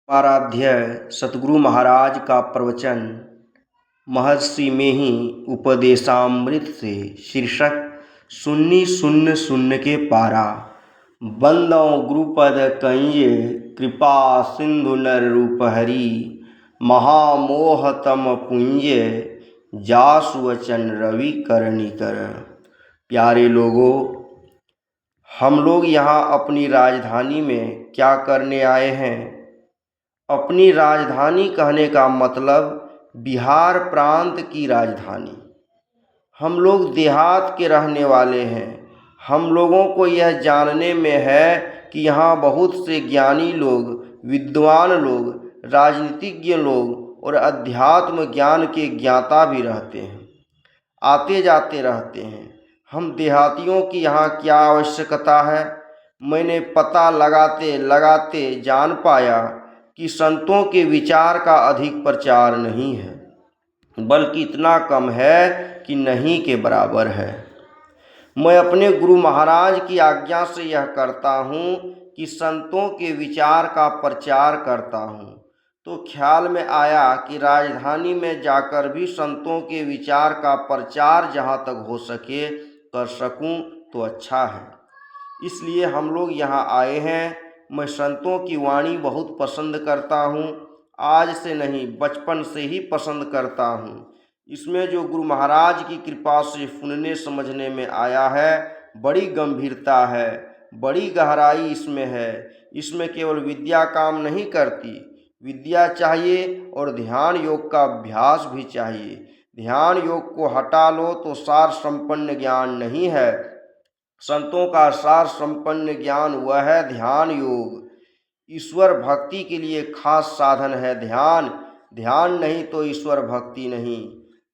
आराध्य सतगुरु महाराज का प्रवचन महर्षि में ही उपदेशामृत से शीर्षक सुन्नी शून्य शून्य के पारा। बंदों गुरुपद कंज कृपा सिंधु नर रूप हरि महामोह तम पुंज जासु वचन रवि करनिकर। प्यारे लोगों, हम लोग यहाँ अपनी राजधानी में क्या करने आए हैं? अपनी राजधानी कहने का मतलब बिहार प्रांत की राजधानी। हम लोग देहात के रहने वाले हैं। हम लोगों को यह जानने में है कि यहाँ बहुत से ज्ञानी लोग, विद्वान लोग, राजनीतिज्ञ लोग और अध्यात्म ज्ञान के ज्ञाता भी रहते हैं, आते जाते रहते हैं। हम देहातियों की यहाँ क्या आवश्यकता है? मैंने पता लगाते लगाते जान पाया कि संतों के विचार का अधिक प्रचार नहीं है, बल्कि इतना कम है कि नहीं के बराबर है। मैं अपने गुरु महाराज की आज्ञा से यह करता हूँ कि संतों के विचार का प्रचार करता हूँ, तो ख्याल में आया कि राजधानी में जाकर भी संतों के विचार का प्रचार जहाँ तक हो सके कर सकूँ तो अच्छा है। इसलिए हम लोग यहाँ आए हैं। मैं संतों की वाणी बहुत पसंद करता हूँ, आज से नहीं बचपन से ही पसंद करता हूँ। इसमें जो गुरु महाराज की कृपा से सुनने समझने में आया है, बड़ी गंभीरता है, बड़ी गहराई इसमें है। इसमें केवल विद्या काम नहीं करती, विद्या चाहिए और ध्यान योग का अभ्यास भी चाहिए। ध्यान योग को हटा लो तो सार संपन्न ज्ञान नहीं है। संतों का सार संपन्न ज्ञान वह है ध्यान योग। ईश्वर भक्ति के लिए खास साधन है ध्यान। ध्यान नहीं तो ईश्वर भक्ति नहीं।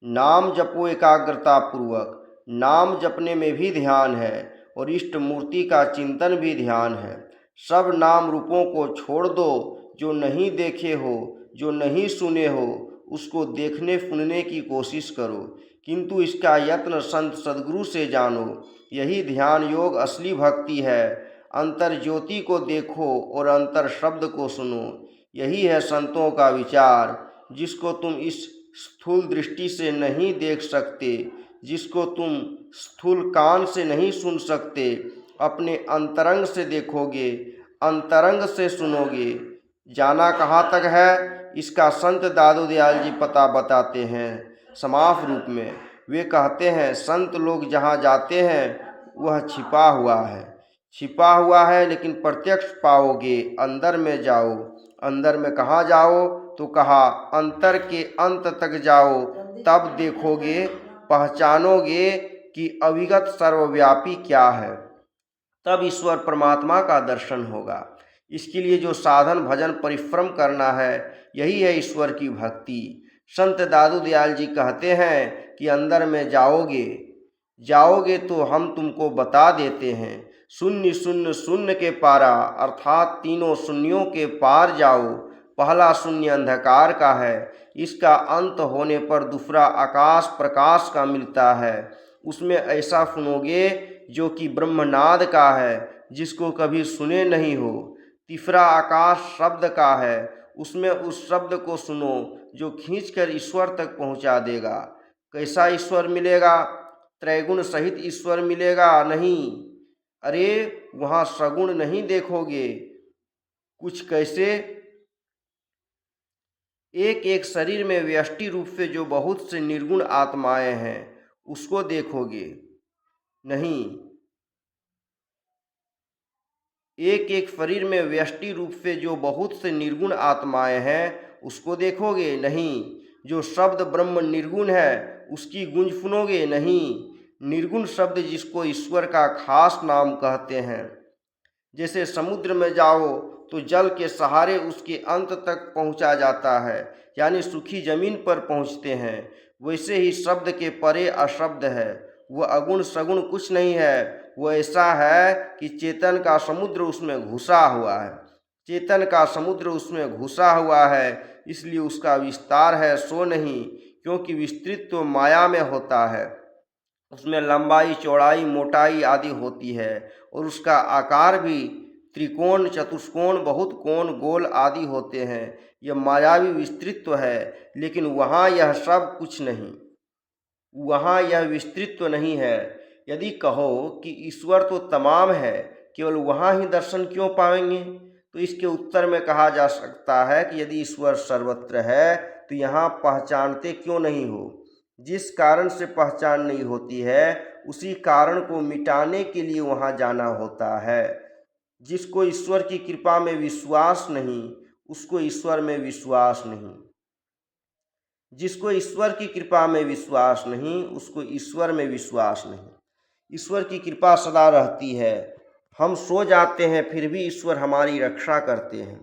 नाम जपो एकाग्रता पूर्वक। नाम जपने में भी ध्यान है और इष्ट मूर्ति का चिंतन भी ध्यान है। सब नाम रूपों को छोड़ दो। जो नहीं देखे हो, जो नहीं सुने हो, उसको देखने सुनने की कोशिश करो, किंतु इसका यत्न संत सद्गुरु से जानो। यही ध्यान योग असली भक्ति है। अंतर ज्योति को देखो और अंतर शब्द को सुनो। यही है संतों का विचार, जिसको तुम इस स्थूल दृष्टि से नहीं देख सकते, जिसको तुम स्थूल कान से नहीं सुन सकते। अपने अंतरंग से देखोगे, अंतरंग से सुनोगे। जाना कहाँ तक है, इसका संत दादू दयाल जी पता बताते हैं समाफ रूप में। वे कहते हैं संत लोग जहाँ जाते हैं वह छिपा हुआ है, छिपा हुआ है, लेकिन प्रत्यक्ष पाओगे। अंदर में जाओ। अंदर में कहाँ जाओ? तो कहा अंतर के अंत तक जाओ, तब देखोगे, पहचानोगे कि अविगत सर्वव्यापी क्या है। तब ईश्वर परमात्मा का दर्शन होगा। इसके लिए जो साधन भजन परिश्रम करना है, यही है ईश्वर की भक्ति। संत दादू दयाल जी कहते हैं कि अंदर में जाओगे, जाओगे तो हम तुमको बता देते हैं। शून्य शून्य शून्य के पारा, अर्थात तीनों शून्यों के पार जाओ। पहला शून्य अंधकार का है, इसका अंत होने पर दूसरा आकाश प्रकाश का मिलता है। उसमें ऐसा सुनोगे जो कि ब्रह्मनाद का है, जिसको कभी सुने नहीं हो। तीसरा आकाश शब्द का है, उसमें उस शब्द को सुनो जो खींचकर ईश्वर तक पहुंचा देगा। कैसा ईश्वर मिलेगा? त्रैगुण सहित ईश्वर मिलेगा नहीं। अरे वहाँ सगुण नहीं देखोगे। कुछ कैसे? एक एक शरीर में व्यष्टि रूप से जो बहुत से निर्गुण आत्माएं हैं, उसको देखोगे नहीं। एक एक शरीर में व्यष्टि रूप से जो बहुत से निर्गुण आत्माएं हैं, उसको देखोगे नहीं। जो शब्द ब्रह्म निर्गुण है, उसकी गूंज सुनोगे नहीं। निर्गुण शब्द जिसको ईश्वर का खास नाम कहते हैं। जैसे समुद्र में जाओ तो जल के सहारे उसके अंत तक पहुंचा जाता है, यानी सूखी जमीन पर पहुंचते हैं। वैसे ही शब्द के परे अशब्द है। वह अगुण सगुण कुछ नहीं है। वह ऐसा है कि चेतन का समुद्र उसमें घुसा हुआ है। चेतन का समुद्र उसमें घुसा हुआ है, इसलिए उसका विस्तार है सो नहीं, क्योंकि विस्तृत तो माया में होता है। उसमें लंबाई चौड़ाई मोटाई आदि होती है और उसका आकार भी त्रिकोण, चतुष्कोण, बहुत कोण, गोल आदि होते हैं। यह मायावी विस्तृत्व है, लेकिन वहाँ यह सब कुछ नहीं, वहाँ यह विस्तृत्व नहीं है। यदि कहो कि ईश्वर तो तमाम है, केवल वहाँ ही दर्शन क्यों पाएंगे, तो इसके उत्तर में कहा जा सकता है कि यदि ईश्वर सर्वत्र है तो यहाँ पहचानते क्यों नहीं हो। जिस कारण से पहचान नहीं होती है, उसी कारण को मिटाने के लिए वहाँ जाना होता है। जिसको ईश्वर की कृपा में विश्वास नहीं, उसको ईश्वर में विश्वास नहीं। जिसको ईश्वर की कृपा में विश्वास नहीं, उसको ईश्वर में विश्वास नहीं। ईश्वर की कृपा सदा रहती है। हम सो जाते हैं फिर भी ईश्वर हमारी रक्षा करते हैं।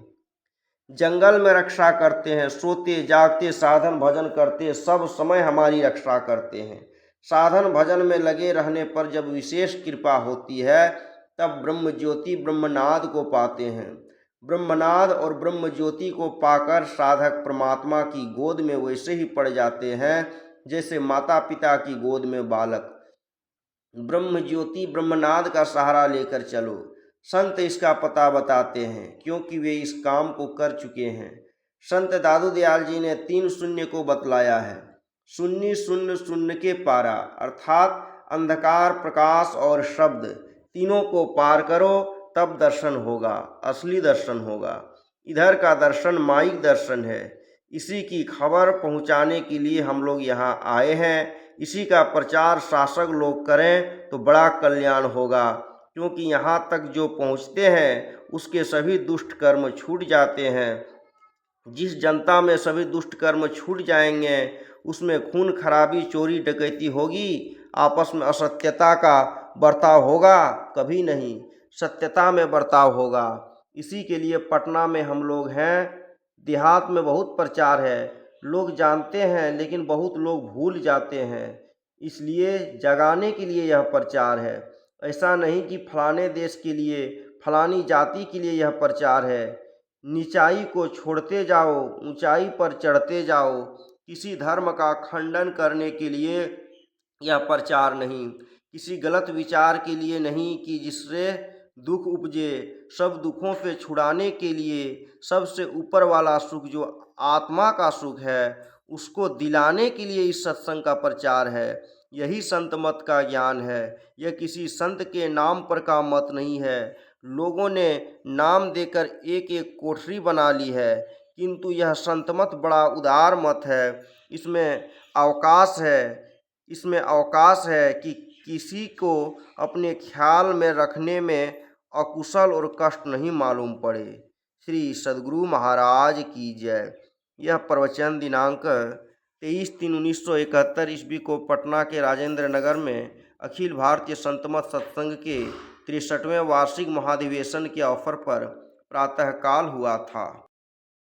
जंगल में रक्षा करते हैं, सोते जागते साधन भजन करते सब समय हमारी रक्षा करते हैं। साधन भजन में लगे रहने पर जब विशेष कृपा होती है, तब ब्रह्म ज्योति ब्रह्मनाद को पाते हैं। ब्रह्मनाद और ब्रह्म ज्योति को पाकर साधक परमात्मा की गोद में वैसे ही पड़ जाते हैं जैसे माता पिता की गोद में बालक। ब्रह्म ज्योति ब्रह्मनाद का सहारा लेकर चलो। संत इसका पता बताते हैं, क्योंकि वे इस काम को कर चुके हैं। संत दादू दयाल जी ने 3 शून्य को बतलाया है। शून्य शून्य शून्य के पारा, अर्थात अंधकार, प्रकाश और शब्द, तीनों को पार करो तब दर्शन होगा, असली दर्शन होगा। इधर का दर्शन माइक दर्शन है। इसी की खबर पहुंचाने के लिए हम लोग यहाँ आए हैं। इसी का प्रचार शासक लोग करें तो बड़ा कल्याण होगा, क्योंकि यहाँ तक जो पहुँचते हैं उसके सभी दुष्ट कर्म छूट जाते हैं। जिस जनता में सभी दुष्ट कर्म छूट जाएंगे, उसमें खून खराबी, चोरी डकैती होगी, आपस में असत्यता का बर्ताव होगा कभी नहीं, सत्यता में बर्ताव होगा। इसी के लिए पटना में हम लोग हैं। देहात में बहुत प्रचार है, लोग जानते हैं लेकिन बहुत लोग भूल जाते हैं। इसलिए जगाने के लिए यह प्रचार है। ऐसा नहीं कि फलाने देश के लिए, फलानी जाति के लिए यह प्रचार है। नीचाई को छोड़ते जाओ, ऊंचाई पर चढ़ते जाओ। किसी धर्म का खंडन करने के लिए यह प्रचार नहीं, किसी गलत विचार के लिए नहीं कि जिससे दुख उपजे। सब दुखों से छुड़ाने के लिए, सबसे ऊपर वाला सुख जो आत्मा का सुख है, उसको दिलाने के लिए इस सत्संग का प्रचार है। यही संत मत का ज्ञान है। यह किसी संत के नाम पर का मत नहीं है। लोगों ने नाम देकर एक एक कोठरी बना ली है, किंतु यह संत मत बड़ा उदार मत है। इसमें अवकाश है कि किसी को अपने ख्याल में रखने में अकुशल और कष्ट नहीं मालूम पड़े। श्री सद्गुरु महाराज की जय। यह प्रवचन दिनांक 23/3/1971 ईस्वी को पटना के राजेंद्र नगर में अखिल भारतीय संतमत सत्संग के 63वें वार्षिक महाधिवेशन के अवसर पर प्रातःकाल हुआ था।